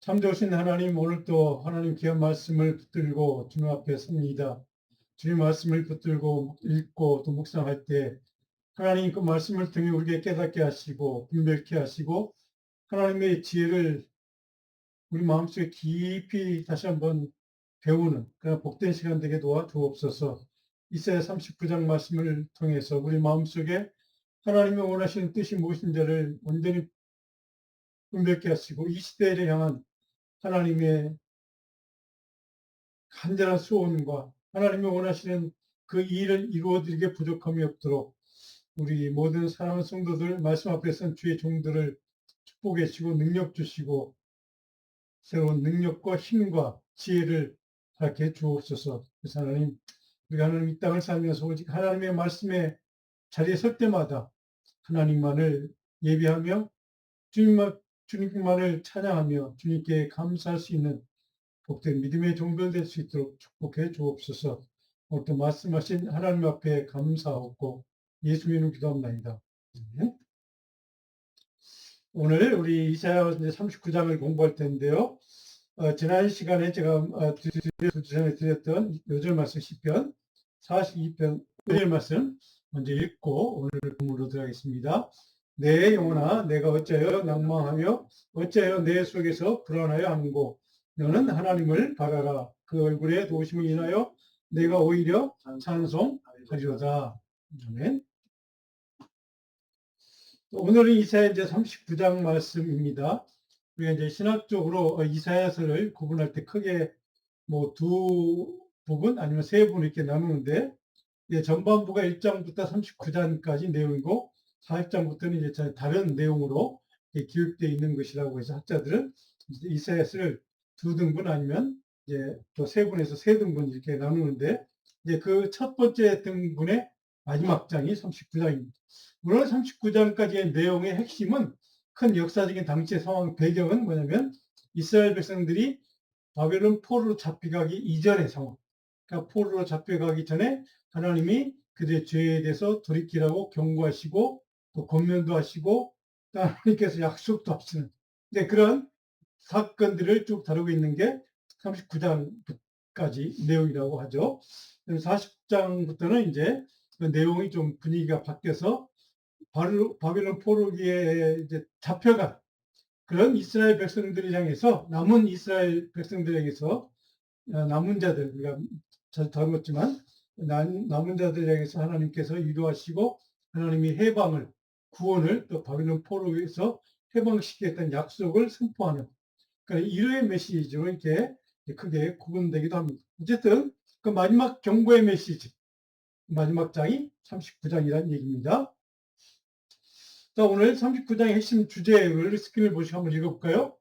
참 좋으신 하나님, 오늘 또 하나님 귀한 말씀을 붙들고 주님 앞에 섭니다. 주님 말씀을 붙들고 읽고 또 묵상할 때 하나님 그 말씀을 통해 우리에게 깨닫게 하시고 분별케 하시고 하나님의 지혜를 우리 마음속에 깊이 다시 한번 배우는 그런 복된 시간 되게 도와주옵소서. 이사야 39장 말씀을 통해서 우리 마음속에 하나님의 원하시는 뜻이 무엇인지를 온전히 분별케 하시고 이 시대를 향한 하나님의 간절한 소원과 하나님이 원하시는 그 일을 이루어드리게 부족함이 없도록 우리 모든 사랑하는 성도들 말씀 앞에 선 주의 종들을 축복해 주시고 능력 주시고 새로운 능력과 힘과 지혜를 갖게 해 주옵소서. 그래서 하나님, 우리가 하나님 이 땅을 살면서 오직 하나님의 말씀에 자리에 설 때마다 하나님만을 예배하며 주님만을 찬양하며 주님께 감사할 수 있는 복된 믿음의 종들 될 수 있도록 축복해 주옵소서. 오늘도 말씀하신 하나님 앞에 감사하고 예수 이름 기도합니다. 오늘 우리 이사야 39장을 공부할 텐데요. 지난 시간에 제가 전에 드렸던 요절 말씀 10편, 42편 요절 말씀 먼저 읽고 오늘 본문으로 들어가겠습니다. 내 영혼아, 내가 어찌하여 낭망하며 어찌하여 내 속에서 불안하여 하는고 너는 하나님을 바라라. 그 얼굴에 도우심을 인하여 내가 오히려 찬송하리로다. 아멘. 오늘은 이사야 이제 39장 말씀입니다. 우리가 이제 신학적으로 이사야서를 구분할 때 크게 뭐 두 부분 아니면 세 부분 이렇게 나누는데, 전반부가 1장부터 39장까지 내용이고 4장부터는 이제 다른 내용으로 기록되어 있는 것이라고 해서 학자들은 이사야서를 두 등분 아니면 이제 또 세 분에서 세 등분 이렇게 나누는데, 이제 그 첫 번째 등분의 마지막 장이 39장입니다. 물론 39장까지의 내용의 핵심은 큰 역사적인 당시의 상황 배경은 뭐냐면 이스라엘 백성들이 바벨론 포로로 잡혀가기 이전의 상황. 그러니까 포로로 잡혀가기 전에 하나님이 그들의 죄에 대해서 돌이키라고 경고하시고 또 권면도 하시고 또 하나님께서 약속도 하시는 그런 사건들을 쭉 다루고 있는 게 39장까지 내용이라고 하죠. 40장부터는 이제 그 내용이 좀 분위기가 바뀌어서 바벨론 포로기에 이제 잡혀간 그런 이스라엘 백성들을 향해서 남은 이스라엘 백성들에게서 남은 자들 우리가 젊었지만 남은 자들 향해서 하나님께서 위로하시고 하나님이 해방을 구원을 또 바벨론 포로에서 해방시키겠다는 약속을 선포하는 그러니까 이르의 메시지로 이렇게 크게 구분되기도 합니다. 어쨌든 그 마지막 경고의 메시지 마지막 장이 39장이라는 얘기입니다. 자, 오늘 39장의 핵심 주제를 스크린을 보시고 한번 읽어볼까요?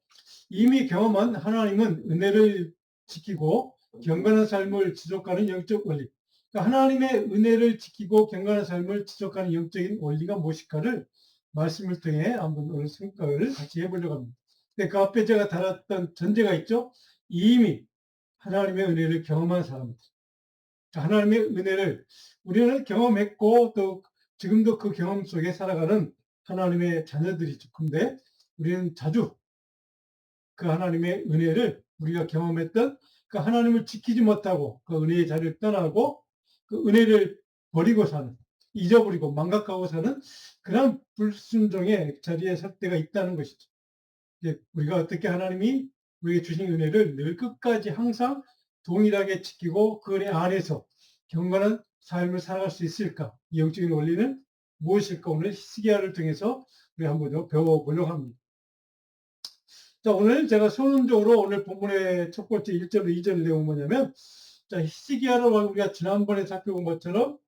이미 경험한 하나님은 은혜를 지키고 경건한 삶을 지속하는 영적 원리. 그러니까 하나님의 은혜를 지키고 경건한 삶을 지속하는 영적인 원리가 무엇일까를 말씀을 통해 한번 오늘 생각을 같이 해보려고 합니다. 그 앞에 제가 달았던 전제가 있죠. 이미 하나님의 은혜를 경험한 사람들. 하나님의 은혜를 우리는 경험했고 또 지금도 그 경험 속에 살아가는 하나님의 자녀들이죠. 근데 우리는 자주 그 하나님의 은혜를 우리가 경험했던 그 하나님을 지키지 못하고 그 은혜의 자리를 떠나고 그 은혜를 버리고 사는, 잊어버리고 망각하고 사는 그런 불순종의 자리에 설 때가 있다는 것이죠. 우리가 어떻게 하나님이 우리에게 주신 은혜를 늘 끝까지 항상 동일하게 지키고 그 은혜 안에서 경건한 삶을 살아갈 수 있을까? 이 영적인 원리는 무엇일까? 오늘 히스기야를 통해서 우리 한번 더 배워보려고 합니다. 자, 오늘 제가 서론적으로 오늘 본문의 첫 번째 1절, 2절 내용은 뭐냐면, 자, 히스기야로 우리가 지난번에 살펴본 것처럼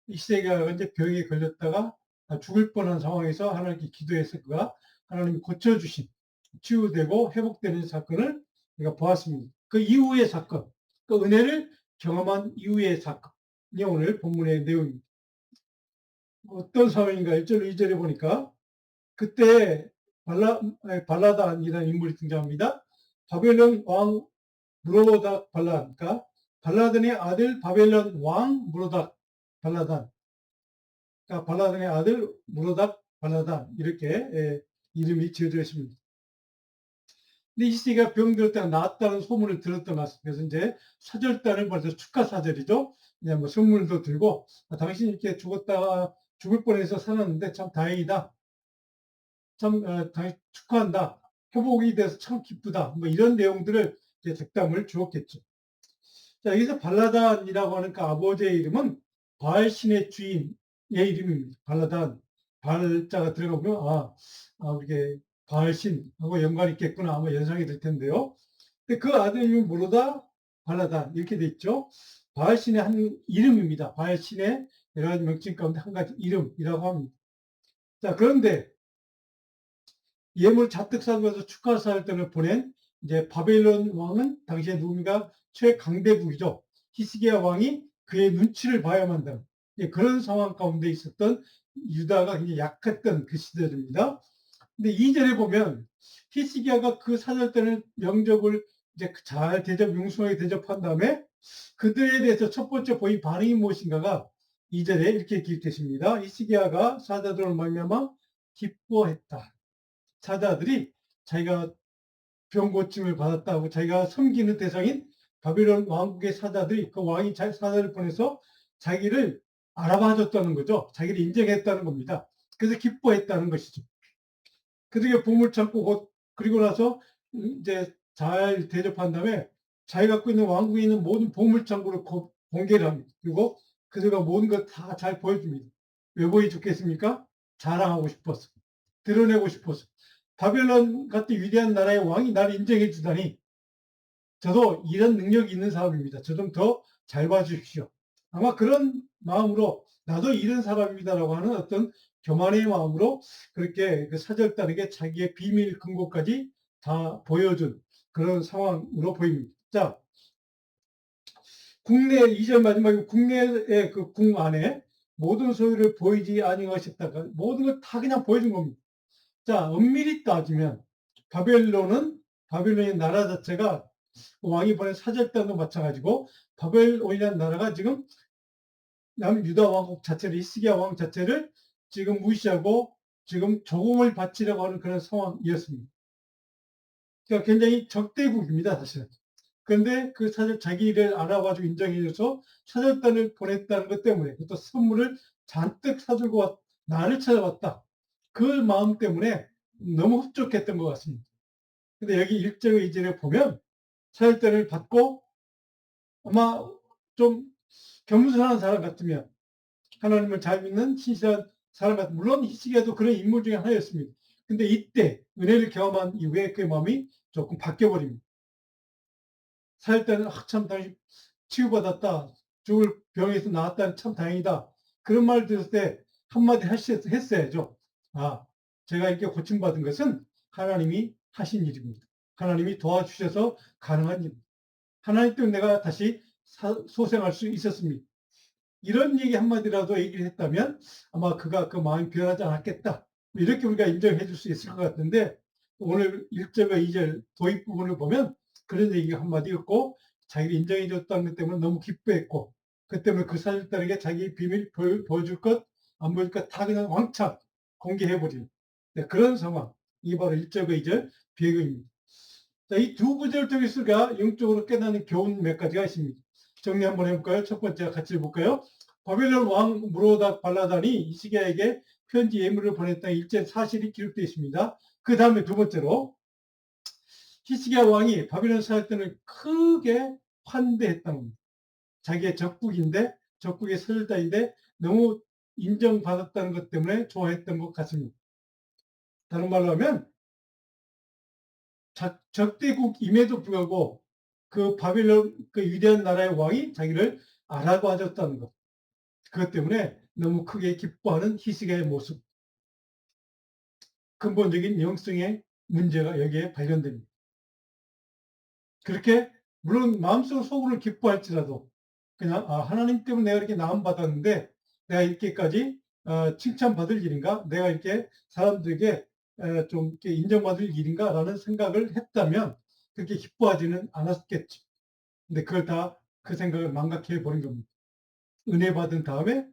히스기야가 이제 병에 걸렸다가 죽을 뻔한 상황에서 하나님께 기도해서 그가 하나님이 고쳐주신, 치유되고 회복되는 사건을 우리가 보았습니다. 그 이후의 사건, 그 은혜를 경험한 이후의 사건이 오늘 본문의 내용입니다. 어떤 상황인가? 1절, 2절에 보니까 그때 발라단이라는 인물이 등장합니다. 바벨론 왕 무로닥 발라단, 그러니까 발라단의 아들 바벨론 왕 무로닥 발라단, 그러니까 발라단의 아들 무로닥 발라단 이렇게 이름이 지어져 있습니다. 근데 히스기야가 병들었다가 나았다는 소문을 들었던 것 같습니다. 그래서 이제 사절단을 벌여서 축하 사절이죠. 그냥 뭐 선물도 들고 당신이 이렇게 죽었다가 죽을 뻔해서 살았는데 참 다행이다. 참 축하한다. 회복이 돼서 참 기쁘다. 뭐 이런 내용들을 이제 덕담을 주었겠죠. 자, 여기서 발라단이라고 하는 그 아버지의 이름은 바알 신의 주인의 이름입니다. 발라단. 발자가 들어가 보면 이게 바알 신하고 연관이 있겠구나 아마 연상이 될 텐데요. 근데 그 아들 이름이 모르다 발라단 이렇게 돼 있죠. 바알 신의 한 이름입니다. 바알 신의 여러 가지 명칭 가운데 한 가지 이름이라고 합니다. 자, 그런데 예물 잔뜩 사면서 축하 사절단을 보낸 이제 바벨론 왕은 당시에 누굽니까? 최강대국이죠. 히스기야 왕이 그의 눈치를 봐야만 한다는 그런 상황 가운데 있었던 유다가 굉장히 약했던 그 시절입니다. 근데 2절에 보면 히스기야가 그 사절단을 영접을 이제 잘 융숭하게 대접한 다음에 그들에 대해서 첫 번째 보인 반응이 무엇인가가 2절에 이렇게 기록되십니다. 히스기야가 사자들을 말미암아 기뻐했다. 사자들이 자기가 병 고침을 받았다고 자기가 섬기는 대상인 바빌론 왕국의 사자들이 그 왕이 사자를 보내서 자기를 알아봐 줬다는 거죠. 자기를 인정했다는 겁니다. 그래서 기뻐했다는 것이죠. 그들에게 보물 찾고 그리고 나서 이제 잘 대접한 다음에 자기 갖고 있는 왕국에 있는 모든 보물 창고를 공개를 합니다. 그리고 그들과 모든 걸 다 잘 보여줍니다. 왜 보여줬겠습니까? 자랑하고 싶어서. 드러내고 싶어서. 바벨론 같은 위대한 나라의 왕이 나를 인정해 주다니 저도 이런 능력이 있는 사람입니다. 저 좀 더 잘 봐주십시오. 아마 그런 마음으로 나도 이런 사람입니다라고 하는 어떤 교만의 마음으로 그렇게 그 사절단에게 자기의 비밀 근거까지 다 보여준 그런 상황으로 보입니다. 자, 국내 2절 마지막에 국내의 그 궁 안에 모든 소유를 보이지 아니하셨다가 모든 걸 다 그냥 보여준 겁니다. 자, 엄밀히 따지면 바벨론의 나라 자체가 왕이 보낸 사절단도 마찬가지고 바벨론이라는 나라가 지금 남유다 왕국 자체를 히스기야 왕 자체를 지금 무시하고 지금 조공을 바치려고 하는 그런 상황이었습니다. 그러니까 굉장히 적대국입니다, 사실은. 그런데 그 사절 자기를 알아가지고 인정해줘서 사절단을 보냈다는 것 때문에 또 선물을 잔뜩 사들고 나를 찾아왔다. 그 마음 때문에 너무 흡족했던 것 같습니다. 근데 여기 1절과 2절에 보면 사절단을 받고 아마 좀 겸손한 사람 같으면 하나님을 잘 믿는 신실한 사람 같으면 물론 히스기야도 그런 인물 중에 하나였습니다. 근데 이때 은혜를 경험한 이후에 그 마음이 조금 바뀌어버립니다. 사절단은 참 당신 치유받았다. 죽을 병에서 나았다는 참 다행이다. 그런 말 들었을 때 한마디 했어야죠. 제가 이렇게 고침받은 것은 하나님이 하신 일입니다. 하나님이 도와주셔서 가능한 일입니다. 하나님 때문에 내가 다시 소생할 수 있었습니다. 이런 얘기 한마디라도 얘기를 했다면 아마 그가 그 마음이 변하지 않았겠다. 이렇게 우리가 인정해 줄 수 있을 것 같은데 오늘 1절과 2절 도입 부분을 보면 그런 얘기가 한마디 없고 자기를 인정해 줬다는 것 때문에 너무 기뻐했고 그 때문에 그 사절단에게 자기 비밀 보여줄 것, 안 보여줄 것 다 그냥 왕창 공개해버린 그런 상황. 이게 바로 1절과 2절 배경입니다. 자, 이 두 구절 통해서 우리가 영적으로 깨닫는 교훈 몇 가지가 있습니다. 정리 한번 해볼까요? 첫 번째 같이 해볼까요? 바벨론 왕 무로닥 발라단이 이시기야에게 편지 예물을 보냈다는 일제 사실이 기록되어 있습니다. 그 다음에 두 번째로 히스기야 왕이 바벨론 사절단을 크게 환대했다는 겁니다. 자기의 적국의 서절단인데 너무 인정받았다는 것 때문에 좋아했던 것 같습니다. 다른 말로 하면 적대국임에도 불구하고 그 바벨론 그 위대한 나라의 왕이 자기를 알아봐 줬다는 것. 그것 때문에 너무 크게 기뻐하는 히스기야의 모습. 근본적인 영성의 문제가 여기에 발견됩니다. 그렇게 물론 마음속 속으로 기뻐할지라도 그냥 하나님 때문에 내가 이렇게 나음 받았는데 내가 이렇게까지 칭찬받을 일인가? 내가 이렇게 사람들에게 좀 이렇게 인정받을 일인가라는 생각을 했다면 그렇게 기뻐하지는 않았겠죠. 근데 그걸 다 그 생각을 망각해 버린 겁니다. 은혜 받은 다음에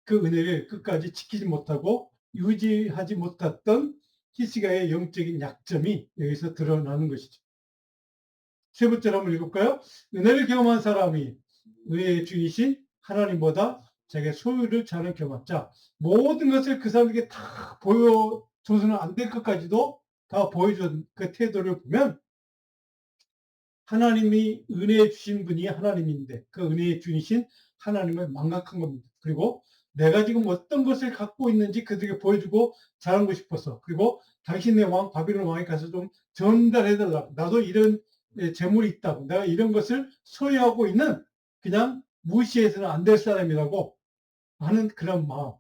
그 은혜를 끝까지 지키지 못하고 유지하지 못했던 히스기야의 영적인 약점이 여기서 드러나는 것이죠. 세 번째로 한번 읽을까요? 은혜를 경험한 사람이 의의 주이신 하나님보다 자기의 소유를 잘하는 경험. 자, 모든 것을 그 사람에게 다 보여줘서는 안 될 것까지도 다 보여준 그 태도를 보면 하나님이 은혜 주신 분이 하나님인데 그 은혜의 주이신 하나님을 망각한 겁니다. 그리고 내가 지금 어떤 것을 갖고 있는지 그들에게 보여주고 잘하고 싶어서, 그리고 당신의 왕 바빌론 왕에 가서 좀 전달해달라. 나도 이런 재물이 있다고, 내가 이런 것을 소유하고 있는, 그냥 무시해서는 안 될 사람이라고 하는 그런 마음,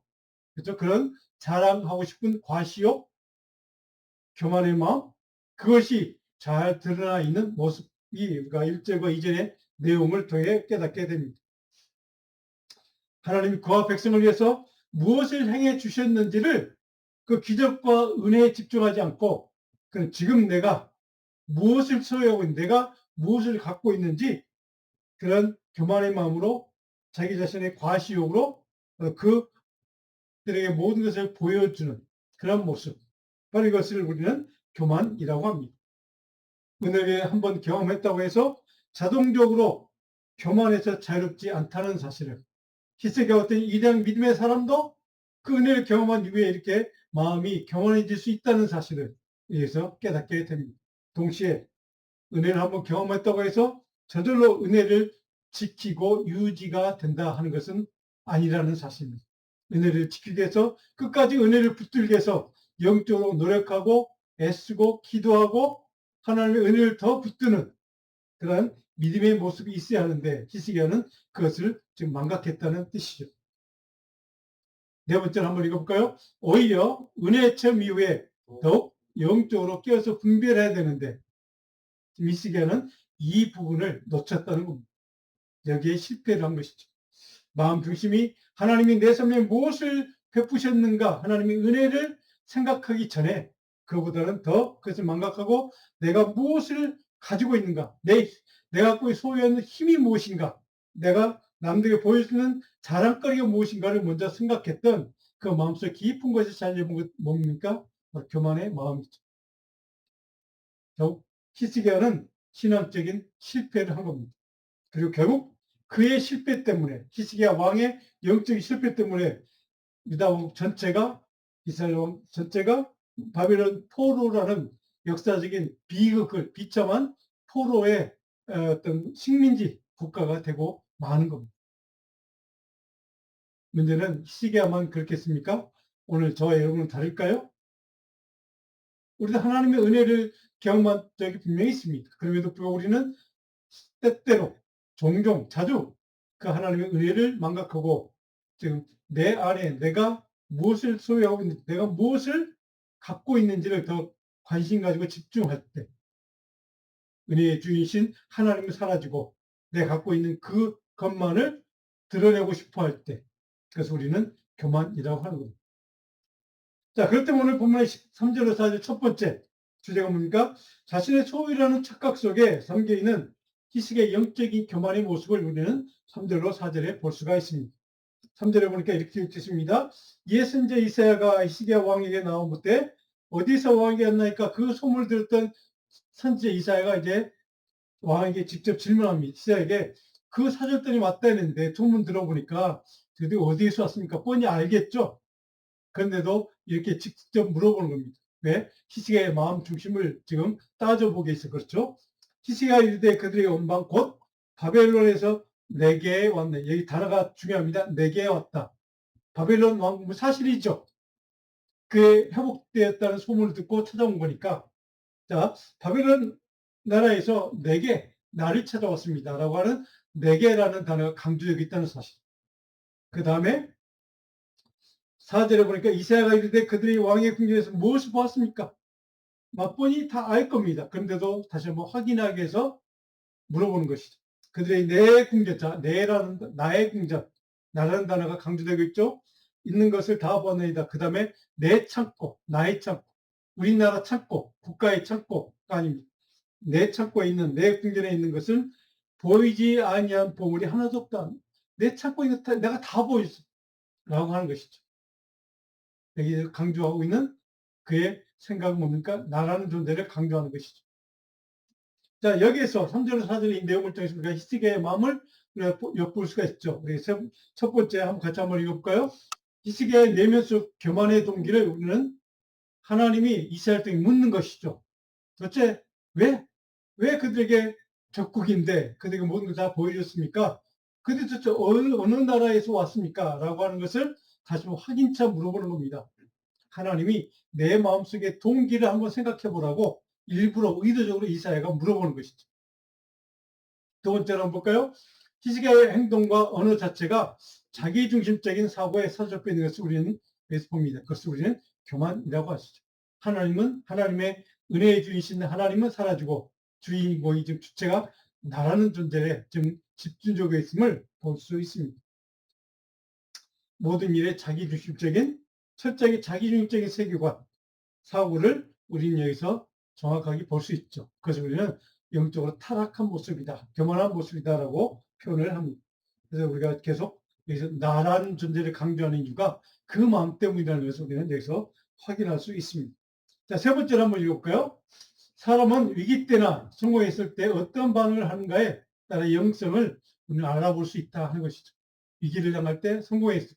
그렇죠? 그런 자랑하고 싶은 과시욕, 교만의 마음, 그것이 잘 드러나 있는 모습이 우리가 1절과 2절의 내용을 통해 깨닫게 됩니다. 하나님이 그와 백성을 위해서 무엇을 행해 주셨는지를 그 기적과 은혜에 집중하지 않고, 그 지금 내가 무엇을 소유하고 있는지, 내가 무엇을 갖고 있는지, 그런 교만의 마음으로 자기 자신의 과시욕으로 그들에게 모든 것을 보여주는 그런 모습, 바로 이것을 우리는 교만이라고 합니다. 은혜를 한번 경험했다고 해서 자동적으로 교만에서 자유롭지 않다는 사실을, 히스기야 같은 이대한 믿음의 사람도 그 은혜를 경험한 이후에 이렇게 마음이 교만해질 수 있다는 사실을 여기서 깨닫게 됩니다. 동시에 은혜를 한번 경험했다고 해서 저절로 은혜를 지키고 유지가 된다 하는 것은 아니라는 사실입니다. 은혜를 지키기 위해서 끝까지 은혜를 붙들기 위해서 영적으로 노력하고 애쓰고 기도하고 하나님의 은혜를 더 붙드는 그런 믿음의 모습이 있어야 하는데 히스기야는 그것을 지금 망각했다는 뜻이죠. 네 번째로 한번 읽어볼까요? 오히려 은혜 체험 이후에 더욱 영적으로 깨어서 분별해야 되는데 히스기야는 이 부분을 놓쳤다는 겁니다. 여기에 실패를 한 것이죠. 마음 중심이 하나님이 내 삶에 무엇을 베푸셨는가, 하나님의 은혜를 생각하기 전에 그보다는 더 그것을 망각하고 내가 무엇을 가지고 있는가, 내가 갖고 소유하는 힘이 무엇인가, 내가 남들에게 보여주는 자랑거리가 무엇인가를 먼저 생각했던 그 마음속 깊은 것이 잘려본 것 뭡니까? 교만의 마음이죠. 결국 히스기야는 신앙적인 실패를 한 겁니다. 그리고 결국 그의 실패 때문에, 히스기야 왕의 영적인 실패 때문에 유다 왕 전체가, 이스라엘 왕 전체가 바벨론 포로라는 역사적인 비극을, 비참한 포로의 어떤 식민지 국가가 되고 마는 겁니다. 문제는 히스기야만 그렇겠습니까? 오늘 저와 여러분은 다를까요? 우리도 하나님의 은혜를 경험한 적이 분명히 있습니다. 그럼에도 불구하고 우리는 때때로, 종종, 자주 그 하나님의 은혜를 망각하고 지금 내 안에 내가 무엇을 소유하고 있는지, 내가 무엇을 갖고 있는지를 더 관심 가지고 집중할 때 은혜의 주인이신 하나님을 사라지고 내가 갖고 있는 그것만을 드러내고 싶어 할 때, 그래서 우리는 교만이라고 하는 겁니다. 자, 그럴 때 오늘 본문의 3절로 4절 첫 번째 주제가 뭡니까? 자신의 소유라는 착각 속에 담겨 있는 히스기야의 영적인 교만의 모습을 우리는 3절로 4절에 볼 수가 있습니다. 3절에 보니까 이렇게 읽겠습니다. 옛 선지 이사야가 히스기야 왕에게 나온 때 어디서 왕에게 왔나니까 그 소문을 들었던 선지 이사야가 이제 왕에게 직접 질문합니다. 이사야에게 그 사절단이 왔다 했는데 소문 들어보니까 드디어 어디에서 왔습니까? 뻔히 알겠죠? 그런데도 이렇게 직접 물어보는 겁니다. 왜? 히스기야의 마음 중심을 지금 따져보게 해서 그렇죠. 히스기야 이르되 그들의 원방 곧 바벨론에서 내게 왔네. 여기 단어가 중요합니다. 내게 왔다. 바벨론 왕국은 사실이죠. 그게 회복되었다는 소문을 듣고 찾아온 거니까, 자, 바벨론 나라에서 내게 나를 찾아왔습니다. 라고 하는 내게라는 단어가 강조되고 있다는 사실. 그 다음에 4절에 보니까 이사야가 이르되 그들이 왕의 궁전에서 무엇을 보았습니까? 맛보니 다 알 겁니다. 그런데도 다시 한번 확인하기 위해서 물어보는 것이죠. 그들의 내 궁전, 자, 내라는, 나의 궁전, 나라는 단어가 강조되고 있죠. 있는 것을 다 보았나이다. 그 다음에 내 창고, 나의 창고, 우리나라 창고, 국가의 창고가 아닙니다. 내 창고에 있는, 내 궁전에 있는 것은 보이지 아니한 보물이 하나도 없다. 내 창고에 있는 내가 다 보였어. 라고 하는 것이죠. 여기 강조하고 있는 그의 생각은 뭡니까? 나라는 존재를 강조하는 것이죠. 자, 여기에서 3절로 4절의 이 내용을 통해서 우리가 히스기야의 마음을 우리가 엿볼 수가 있죠. 우리 첫 번째 한번 같이 한번 읽어볼까요? 히스기야의 내면 속 교만의 동기를 우리는 하나님이 이스라엘 땅에 묻는 것이죠. 도대체 왜 그들에게 적국인데 그들에게 모든 걸 다 보여줬습니까? 그들 도대체 어느 나라에서 왔습니까? 라고 하는 것을 다시 한번 확인차 물어보는 겁니다. 하나님이 내 마음속의 동기를 한번 생각해 보라고 일부러 의도적으로 이사야가 물어보는 것이죠. 두 번째로 한번 볼까요? 히스기야의 행동과 언어 자체가 자기중심적인 사고에 사로잡혀 있는 것을 우리는 여기서 봅니다. 그것을 우리는 교만이라고 하시죠. 하나님은 하나님의 은혜의 주인이신 하나님은 사라지고 주인공이 지금 주체가 나라는 존재에 지금 집중적으로 있음을 볼 수 있습니다. 모든 일에 자기중심적인 철저하게 자기중심적인 세계관 사고를 우리는 여기서 정확하게 볼 수 있죠. 그래서 우리는 영적으로 타락한 모습이다, 교만한 모습이다라고 표현을 합니다. 그래서 우리가 계속 여기서 나라는 존재를 강조하는 이유가 그 마음 때문이라는 것을 우리는 여기서 확인할 수 있습니다. 자, 세 번째로 한번 읽어볼까요? 사람은 위기 때나 성공했을 때 어떤 반응을 하는가에 따라 영성을 우리는 알아볼 수 있다 하는 것이죠. 위기를 당할 때, 성공했을 때.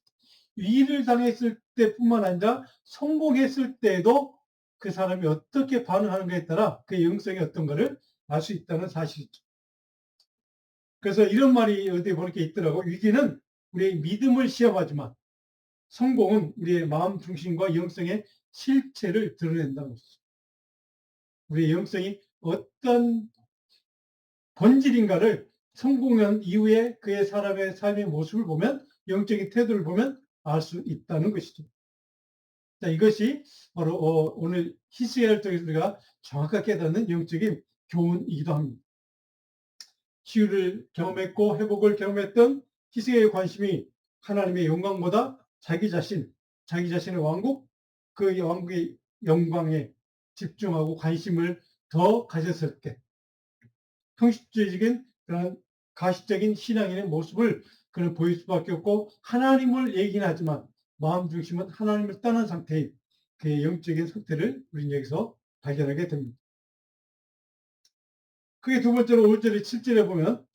위기를 당했을 때뿐만 아니라 성공했을 때에도 그 사람이 어떻게 반응하는가에 따라 그의 영성이 어떤가를 알 수 있다는 사실이죠. 그래서 이런 말이 어디에 보니까 있더라고. 위기는 우리의 믿음을 시험하지만 성공은 우리의 마음 중심과 영성의 실체를 드러낸다는 것이죠. 우리의 영성이 어떤 본질인가를 성공한 이후에 그의 사람의 삶의 모습을 보면, 영적인 태도를 보면 알 수 있다는 것이죠. 자, 이것이 바로 오늘 히스기야를 통해서 우리가 정확하게 깨닫는 영적인 교훈이기도 합니다. 치유를 경험했고 회복을 경험했던 히스기야의 관심이 하나님의 영광보다 자기 자신의 왕국, 그 왕국의 영광에 집중하고 관심을 더 가졌을 때 형식적인 그런 가시적인 신앙인의 모습을 그는 보일 수밖에 없고, 하나님을 얘기는 하지만 마음 중심은 하나님을 떠난 상태의 그의 영적인 상태를 우리는 여기서 발견하게 됩니다. 그게 두 번째로 5절에 7절에 보면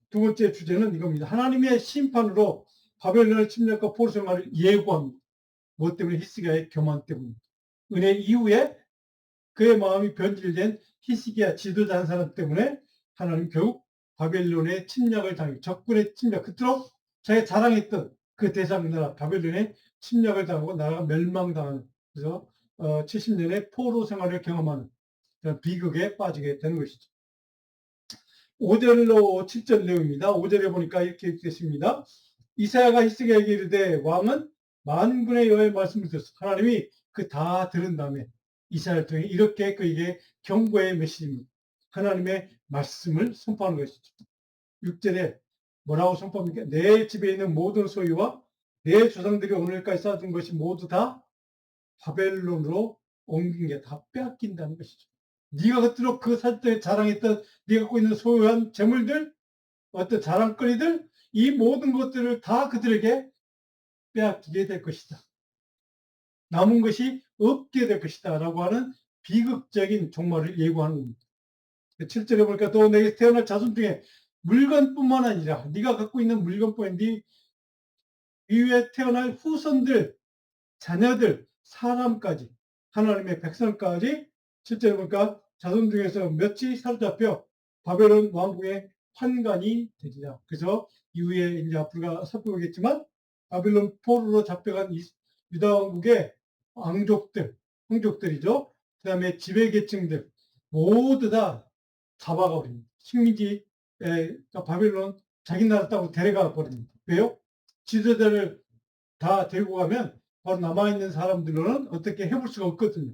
두 번째 주제는 이겁니다. 하나님의 심판으로 바벨론의 침략과 포로 생활을 예고합니다. 무엇 때문에? 히스기야의 교만 때문입니다. 은혜 이후에 그의 마음이 변질된 히스기야 지도자 한 사람 때문에 하나님 결국 바벨론의 침략을 당해, 적군의 침략, 그토록 자기가 자랑했던 그 대상 나라 바벨론의 침략을 당하고 나라가 멸망당하는, 그래서 70년의 포로 생활을 경험하는 그런 비극에 빠지게 되는 것이죠. 5절로 7절 내용입니다. 5절에 보니까 이렇게 되십니다. 이사야가 히스기야에게 이르되 왕은 만군의 여호와의 말씀을 듣소. 하나님이 그 다 들은 다음에 이사야를 통해 이렇게 그에게 경고의 메시지입니다. 하나님의 말씀을 선포하는 것이죠. 6절에 뭐라고 선포합니까? 내 집에 있는 모든 소유와 내 조상들이 오늘까지 쌓아둔 것이 모두 다 바벨론으로 옮긴 게 다 빼앗긴다는 것이죠. 네가 그토록 그 살 때 자랑했던 네가 갖고 있는 소유한 재물들, 어떤 자랑거리들, 이 모든 것들을 다 그들에게 빼앗기게 될 것이다. 남은 것이 없게 될 것이다 라고 하는 비극적인 종말을 예고하는 겁니다. 7절에 보니까 또 내게 태어날 자손 중에 물건뿐만 아니라 네가 갖고 있는 물건뿐 아니라 네 이후에 태어날 후손들, 자녀들, 사람까지, 하나님의 백성까지 실제로 보니까 자손 중에서 몇이 사로잡혀 바벨론 왕국의 환관이 되리라. 그래서 이후에 이제 앞으로 살펴보겠지만 바벨론 포로로 잡혀간 유다 왕국의 왕족들, 황족들이죠. 그 다음에 지배계층들 모두 다 잡아가 버립니다. 식민지 바벨론 자기 나라 땅으로 데려가 버립니다. 왜요? 지도자를 다 데리고 가면 바로 남아있는 사람들로는 어떻게 해볼 수가 없거든요.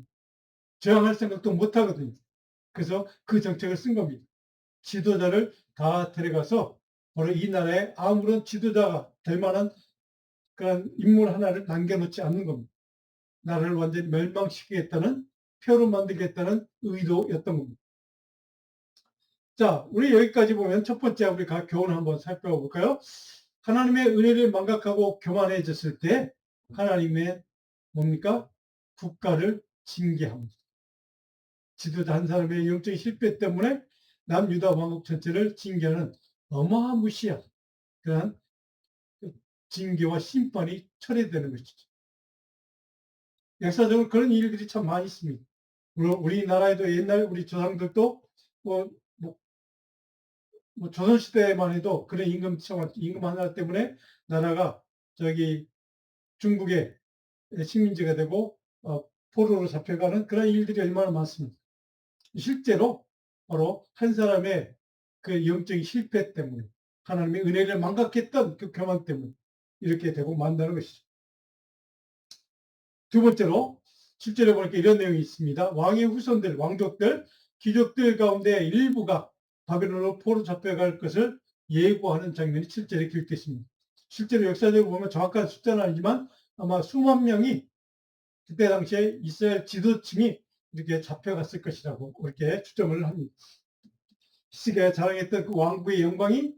저항할 생각도 못 하거든요. 그래서 그 정책을 쓴 겁니다. 지도자를 다 데려가서 바로 이 나라에 아무런 지도자가 될 만한 그런 인물 하나를 남겨놓지 않는 겁니다. 나라를 완전히 멸망시키겠다는, 표로 만들겠다는 의도였던 겁니다. 자, 우리 여기까지 보면 첫 번째 우리 교훈을 한번 살펴볼까요? 하나님의 은혜를 망각하고 교만해졌을 때 하나님의 뭡니까? 국가를 징계합니다. 지도자 한 사람의 영적인 실패 때문에 남유다 왕국 전체를 징계하는 어마무시한 그러한 징계와 심판이 철회되는 것이죠. 역사적으로 그런 일들이 참 많이 있습니다. 물론 우리나라에도 옛날 우리 조상들도 뭐, 뭐, 조선시대에만 해도 그런 임금 하나 때문에 나라가 저기 중국의 식민지가 되고 포로로 잡혀가는 그런 일들이 얼마나 많습니다. 실제로 바로 한 사람의 그 영적인 실패 때문에 하나님의 은혜를 망각했던 그 교만 때문에 이렇게 되고 만다는 것이죠. 두 번째로 10절에 보니까 이런 내용이 있습니다. 왕의 후손들, 왕족들, 귀족들 가운데 일부가 바벨론으로 포로 잡혀갈 것을 예고하는 장면이 7절에 기록되어 있습니다. 실제로 역사적으로 보면 정확한 숫자는 아니지만 아마 수만 명이 그때 당시에 이스라엘 지도층이 이렇게 잡혀갔을 것이라고 그렇게 추정을 합니다. 히스기야가 자랑했던 그 왕국의 영광이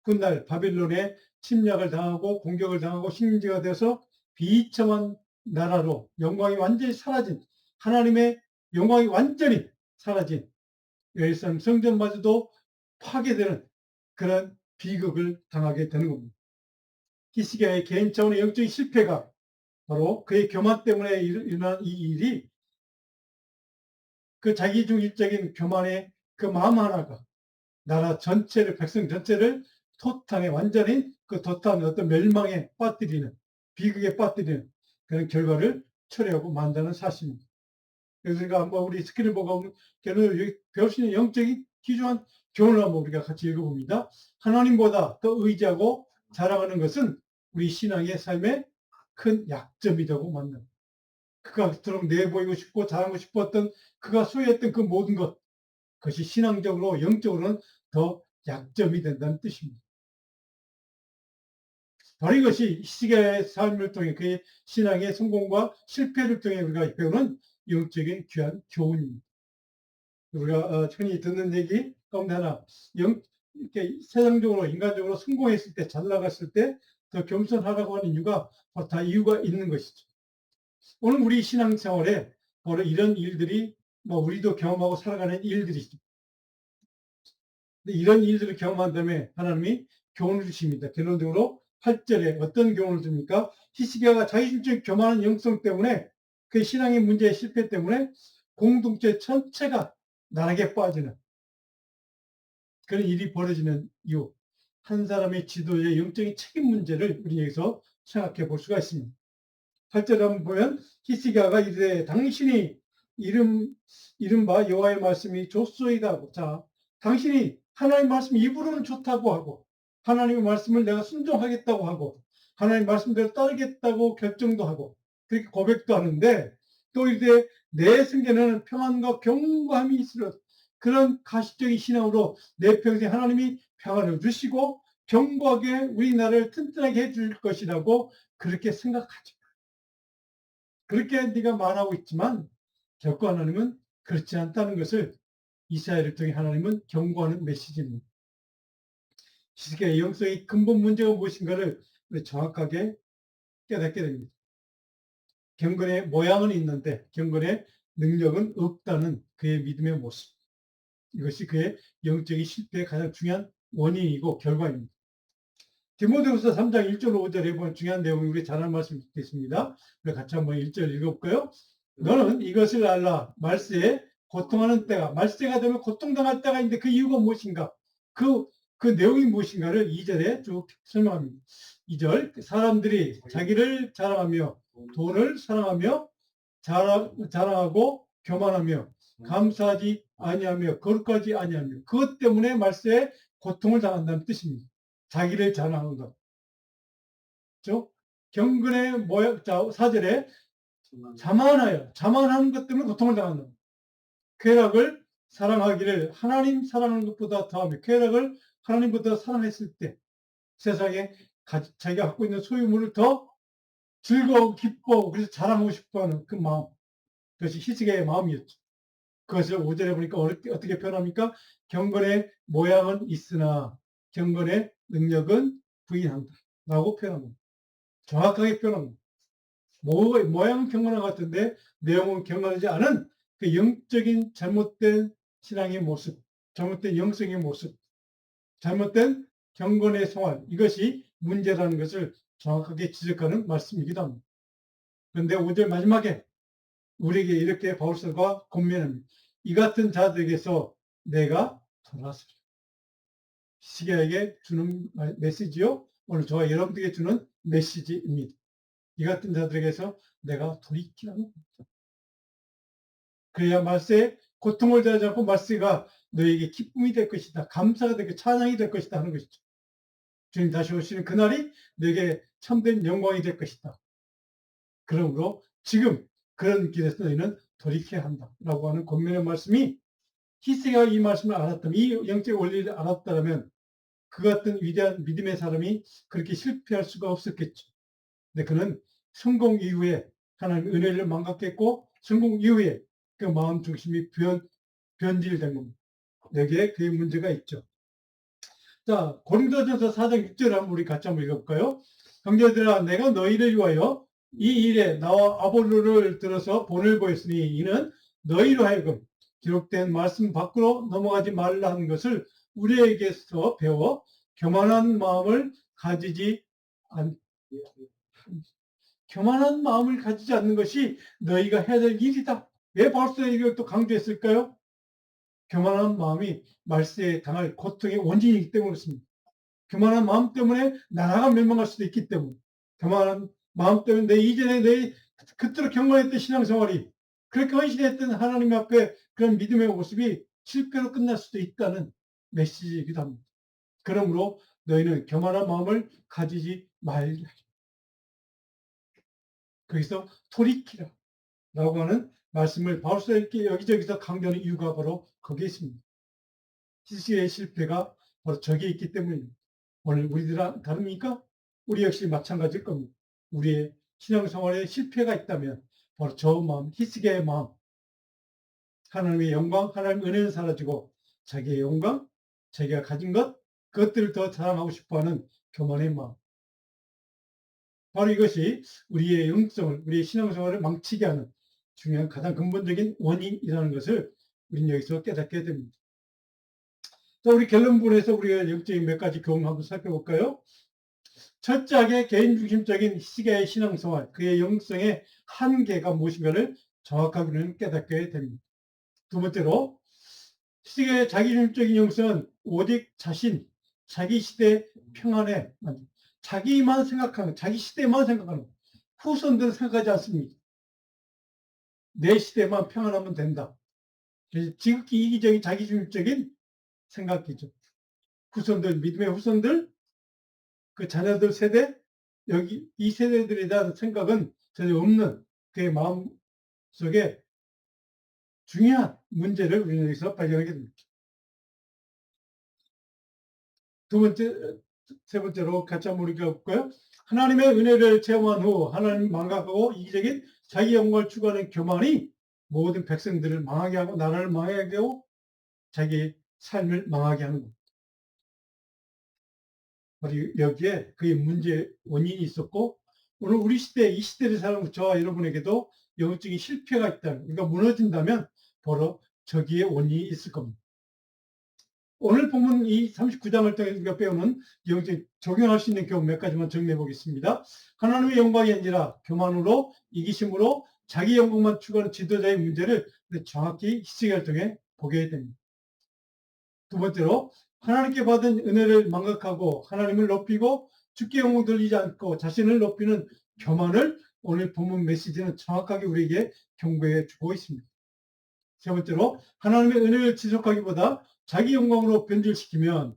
훗날 바벨론에 침략을 당하고 공격을 당하고 식민지가 되어서 비참한 나라로 영광이 완전히 사라진, 하나님의 영광이 완전히 사라진 예루살렘 성전마저도 파괴되는 그런 비극을 당하게 되는 겁니다. 히스기야의 개인 차원의 영적인 실패가 바로 그의 교만 때문에 일어난 이 일이 그 자기중심적인 교만의 그 마음 하나가 나라 전체를, 백성 전체를 토탕에 완전히 그 도탄 어떤 멸망에 빠뜨리는, 비극에 빠뜨리는 그런 결과를 초래하고 만다는 사실입니다. 그래서 우리가 한번 우리 스크린 보고 배울 수 있는 영적인 귀중한 교훈을 한번 우리가 같이 읽어봅니다. 하나님보다 더 의지하고 자랑하는 것은 우리 신앙의 삶의 큰 약점이 되고 만납니다. 그가 그토록 내보이고 싶고 자랑하고 싶었던 그가 소유했던 그 모든 것, 그것이 신앙적으로 영적으로는 더 약점이 된다는 뜻입니다. 바로 이것이 히스기야의 삶을 통해 그의 신앙의 성공과 실패를 통해 우리가 배우는 영적인 귀한 교훈입니다. 우리가 흔히 듣는 얘기 가운데 하나, 이렇게 세상적으로 인간적으로 성공했을 때, 잘 나갔을 때 더 겸손하라고 하는 이유가 다 이유가 있는 것이죠. 오늘 우리 신앙생활에 바로 이런 일들이 우리도 경험하고 살아가는 일들이죠. 이런 일들을 경험한 다음에 하나님이 교훈을 주십니다. 결론적으로 8절에 어떤 교훈을 줍니까? 히스기야가 자기중심 교만한 영성 때문에 그 신앙의 문제의 실패 때문에 공동체 전체가 나락에 빠지는 그런 일이 벌어지는 이유. 한 사람의 지도의 영적인 책임 문제를 우리 여기서 생각해 볼 수가 있습니다. 8절에 한번 보면 히스기야가 이르되 당신이 이른바 여호와의 말씀이 좋소이다. 자, 당신이 하나님 말씀 입으로는 좋다고 하고 하나님의 말씀을 내가 순종하겠다고 하고 하나님 말씀대로 따르겠다고 결정도 하고 그렇게 고백도 하는데 또 이제 내 생계는 평안과 경고함이 있으려 그런 가시적인 신앙으로 내 평생 하나님이 평안을 주시고 견고하게 우리나라를 튼튼하게 해줄 것이라고 그렇게 생각하죠. 그렇게 네가 말하고 있지만 결코 하나님은 그렇지 않다는 것을 이사야를 통해 하나님은 경고하는 메시지입니다. 히스기야의 영성의 근본 문제가 무엇인가를 정확하게 깨닫게 됩니다. 경건의 모양은 있는데 경건의 능력은 없다는 그의 믿음의 모습. 이것이 그의 영적인 실패의 가장 중요한 원인이고 결과입니다. 디모데후서 3장 1절 5절에 보면 중요한 내용이 우리 잘 아는 말씀이 있습니다. 우리 같이 한번 1절 읽어볼까요? 너는 이것을 알라. 말세에 고통하는 때가, 말세가 되면 고통당할 때가 있는데 그 이유가 무엇인가? 그 내용이 무엇인가를 2절에 쭉 설명합니다. 2절, 사람들이 자기를 자랑하며 돈을 사랑하며 자랑하고 교만하며 감사하지 아니하며 거룩하지 아니하며 그것 때문에 말세에 고통을 당한다는 뜻입니다. 자기를 자랑하는 것. 그렇죠? 경건의 모양, 자, 4절에 자만하는 것 때문에 고통을 당한다. 쾌락을 사랑하기를 하나님 사랑하는 것보다 더하며 쾌락을 하나님보다 사랑했을 때 세상에 자기가 갖고 있는 소유물을 더 즐거워 기뻐 그래서 자랑하고 싶어하는 그 마음, 그것이 히스기야의 마음이었죠. 그것을 5절에 보니까 어떻게 표현합니까? 경건의 모양은 있으나 경건의 능력은 부인한다 라고 표현합니다. 정확하게 표현합니다. 모양은 경건한 것 같은데 내용은 경건하지 않은 그 영적인 잘못된 신앙의 모습, 잘못된 영성의 모습, 잘못된 경건의 생활, 이것이 문제라는 것을 정확하게 지적하는 말씀이기도 합니다. 그런데 5절 마지막에 우리에게 이렇게 바울서가 권면합니다. 이 같은 자들에게서 내가 돌아서리. 히스기야에게 주는 메시지요. 오늘 저와 여러분들에게 주는 메시지입니다. 이 같은 자들에게서 내가 돌이키라는 겁니다. 그래야 말세에 고통을 당하지 않고 말세가 너에게 기쁨이 될 것이다. 감사가 될 것이다. 찬양이 될 것이다 하는 것이죠. 주님 다시 오시는 그날이 너에게 참된 영광이 될 것이다. 그러므로 지금 그런 길에서 너희는 돌이켜야 한다라고 하는 권면의 말씀이 히스기야가 이 말씀을 알았다면, 이 영적 원리를 알았다면 그 같은 위대한 믿음의 사람이 그렇게 실패할 수가 없었겠죠. 근데 그는 성공 이후에 하나님 은혜를 망각했고 성공 이후에 그 마음 중심이 변질된 겁니다. 여기에 그의 문제가 있죠. 자, 고린도전서 4장 6절 한번 우리 같이 한번 읽어볼까요? 형제들아, 내가 너희를 위하여 이 일에 나와 아볼로를 들어서 본을 보였으니 이는 너희로 하여금 기록된 말씀 밖으로 넘어가지 말라는 것을 우리에게서 배워 교만한 마음을 가지지 않는 것이 너희가 해야 될 일이다. 왜 벌써 이걸 또 강조했을까요? 교만한 마음이 말세에 당할 고통의 원인이기 때문에 그렇습니다. 교만한 마음 때문에 나라가 멸망할 수도 있기 때문에, 교만한 마음 때문에 내 이전에 내 그토록 경건했던 신앙생활이, 그렇게 헌신했던 하나님 앞에 그런 믿음의 모습이 실패로 끝날 수도 있다는 메시지이기도 합니다. 그러므로 너희는 교만한 마음을 가지지 말라. 거기서 돌이키라 라고 하는 말씀을 바울서 이렇게 여기저기서 강조하는 이유가 바로 거기에 있습니다. 히스기야의 실패가 바로 저기에 있기 때문입니다. 오늘 우리들은 다릅니까? 우리 역시 마찬가지일 겁니다. 우리의 신앙생활에 실패가 있다면 바로 저 마음, 히스기야의 마음, 하나님의 영광, 하나님의 은혜는 사라지고 자기의 영광, 자기가 가진 것, 그것들을 더 자랑하고 싶어하는 교만의 마음. 바로 이것이 우리의 영성을, 우리의 신앙생활을 망치게 하는 중요한 가장 근본적인 원인이라는 것을 우리는 여기서 깨닫게 됩니다. 자, 우리 결론부분에서 우리가 영적인 몇 가지 교훈을 한번 살펴볼까요? 철저하게 개인중심적인 히스기야의 신앙생활, 그의 영성의 한계가 무엇인가를 정확하게 우리는 깨닫게 됩니다. 두 번째로, 히스기야의 자기중심적인 영성은 오직 자기 시대 평안에, 자기만 생각하는, 자기 시대만 생각하는, 후손들은 생각하지 않습니다. 내 시대만 평안하면 된다. 지극히 이기적인 자기중심적인 생각이죠. 후손들, 믿음의 후손들, 그 자녀들 세대, 여기 이 세대들에 대한 생각은 전혀 없는 그의 마음 속에 중요한 문제를 우리는 여기서 발견하게 됩니다. 세 번째로 같이 한번 읽어볼까요? 하나님의 은혜를 체험한 후 하나님 망각하고 이기적인 자기 영광을 추구하는 교만이 모든 백성들을 망하게 하고 나라를 망하게 하고 자기 삶을 망하게 하는 것. 여기에 그의 문제 원인이 있었고 오늘 우리 시대, 이 시대를 사는 저와 여러분에게도 영적인 실패가 있다면, 그러니까 무너진다면 바로 저기에 원인이 있을 겁니다. 오늘 보면 이 39장을 통해서 배우는 영적 적용할 수 있는 교훈 몇 가지만 정리해 보겠습니다. 하나님의 영광이 아니라 교만으로, 이기심으로 자기 영광만 추구하는 지도자의 문제를 정확히 히스기야를 통해 보게 됩니다. 두 번째로 하나님께 받은 은혜를 망각하고 하나님을 높이고 주께 영광 돌리지 않고 자신을 높이는 교만을 오늘 본문 메시지는 정확하게 우리에게 경고해 주고 있습니다. 세 번째로 하나님의 은혜를 지속하기보다 자기 영광으로 변질시키면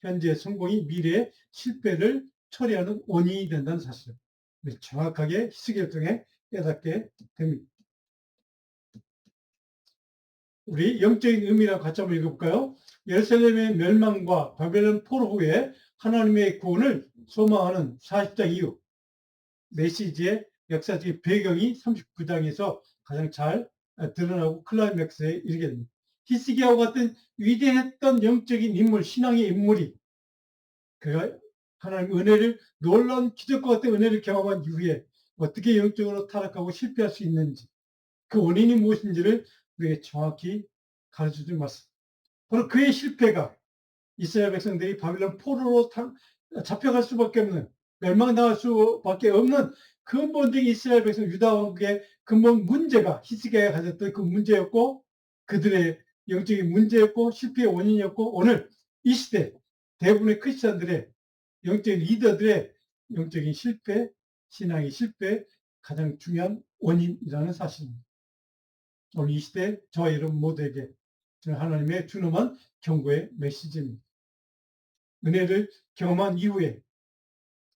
현재 성공이 미래의 실패를 처리하는 원인이 된다는 사실을 정확하게 히스기야를 통해 깨닫게 됩니다. 우리 영적인 의미랑 같이 한번 읽어볼까요? 예루살렘의 멸망과 바벨론 포로 후에 하나님의 구원을 소망하는 40장 이후 메시지의 역사적인 배경이 39장에서 가장 잘 드러나고 클라이맥스에 이르게 됩니다. 히스기야와 같은 위대했던 영적인 인물, 신앙의 인물이 그가 하나님 은혜를, 놀라운 기적과 같은 은혜를 경험한 이후에 어떻게 영적으로 타락하고 실패할 수 있는지, 그 원인이 무엇인지를 우리에게 정확히 가르쳐 준 말씀. 바로 그의 실패가 이스라엘 백성들이 바빌론 포로로 잡혀갈 수밖에 없는, 멸망당할 수밖에 없는 근본적인 이스라엘 백성 유다 왕국의 근본 문제가 히스기야가 가졌던 그 문제였고, 그들의 영적인 문제였고 실패의 원인이었고, 오늘 이 시대 대부분의 크리스천들의 영적인 리더들의 영적인 실패, 신앙의 실패 가장 중요한 원인이라는 사실입니다. 오늘 이 시대 저와 여러분 모두에게 하나님의 준엄한 경고의 메시지입니다. 은혜를 경험한 이후에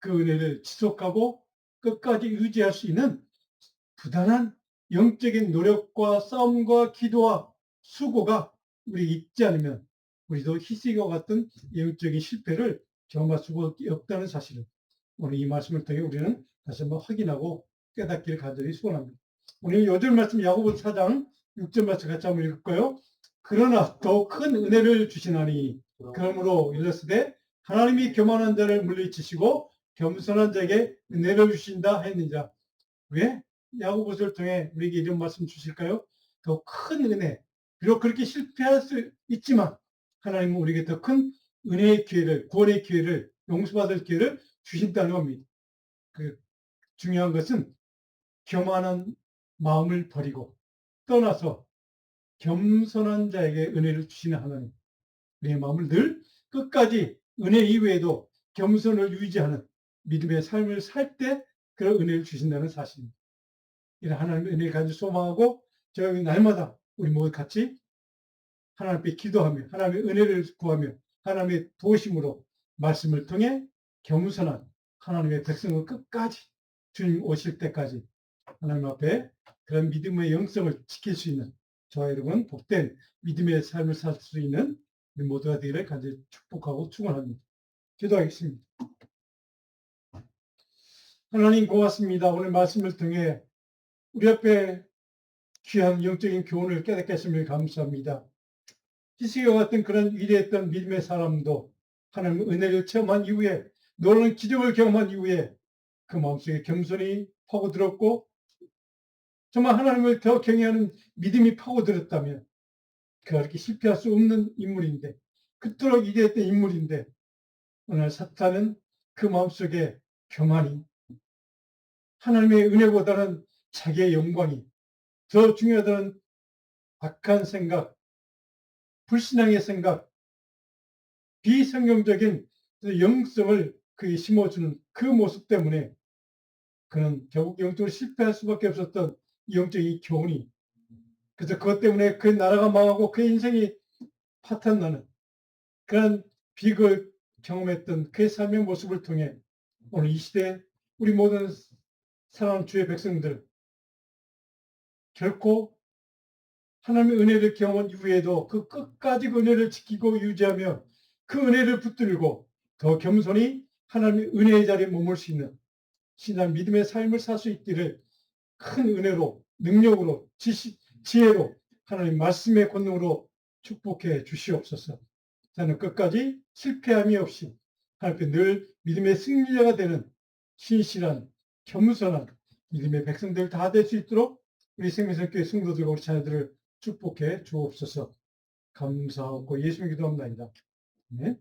그 은혜를 지속하고 끝까지 유지할 수 있는 부단한 영적인 노력과 싸움과 기도와 수고가 우리 있지 않으면 우리도 히스기야와 같은 영적인 실패를 경험할 수밖에 없다는 사실을 오늘 이 말씀을 통해 우리는 다시 한번 확인하고 깨닫기를 간절히 소원합니다. 오늘 요절 말씀 야고보서 4장 6절 말씀 같이 한번 읽을까요? 그러나 더 큰 은혜를 주시나니 그러므로 일렀으되 하나님이 교만한 자를 물리치시고 겸손한 자에게 은혜를 주신다 했느니라. 왜 야고보서를 통해 우리에게 이런 말씀 주실까요? 더 큰 은혜. 비록 그렇게 실패할 수 있지만 하나님은 우리에게 더 큰 은혜의 기회를, 구원의 기회를, 용서받을 기회를 주신다는 겁니다. 그 중요한 것은 교만한 마음을 버리고 떠나서 겸손한 자에게 은혜를 주시는 하나님. 우리의 마음을 늘 끝까지 은혜 이외에도 겸손을 유지하는 믿음의 삶을 살 때 그런 은혜를 주신다는 사실입니다. 이런 하나님의 은혜를 가지고 소망하고 저희 날마다 우리 모두 같이 하나님께 기도하며 하나님의 은혜를 구하며 하나님의 도우심으로 말씀을 통해 겸손한 하나님의 백성을 끝까지 주님 오실 때까지 하나님 앞에 그런 믿음의 영성을 지킬 수 있는 저와 여러분 복된 믿음의 삶을 살 수 있는 우리 모두가 되기를 간절히 축복하고 축원합니다. 기도하겠습니다. 하나님 고맙습니다. 오늘 말씀을 통해 우리 앞에 귀한 영적인 교훈을 깨닫게 하심을 감사합니다. 히스기야 같은 그런 위대했던 믿음의 사람도 하나님의 은혜를 체험한 이후에 놀라운 기적을 경험한 이후에 그 마음속에 겸손이 파고들었고 정말 하나님을 더 경외하는 믿음이 파고들었다면 그가 이렇게 실패할 수 없는 인물인데 그토록 위대했던 인물인데 오늘 사탄은 그 마음속에 교만이 하나님의 은혜보다는 자기의 영광이 더 중요하다는 악한 생각, 불신앙의 생각, 비성경적인 영성을 그에 심어주는 그 모습 때문에 그는 결국 영적으로 실패할 수밖에 없었던 영적인 교훈이 그래서 그것 때문에 그 나라가 망하고 그 인생이 파탄나는 그런 비극을 경험했던 그의 삶의 모습을 통해 오늘 이 시대 우리 모든 사랑하는 주의 백성들 결코 하나님의 은혜를 경험한 이후에도 그 끝까지 그 은혜를 지키고 유지하며 그 은혜를 붙들고 더 겸손히 하나님의 은혜의 자리에 머물 수 있는 신앙 믿음의 삶을 살 수 있기를 큰 은혜로 능력으로 지혜로 하나님 말씀의 권능으로 축복해 주시옵소서. 저는 끝까지 실패함이 없이 하나님께 늘 믿음의 승리자가 되는 신실한 겸손한 믿음의 백성들 다 될 수 있도록 우리 생명선교회 성도들과 우리 자녀들을 축복해 주옵소서. 감사하고 예수님 기도합니다. 네.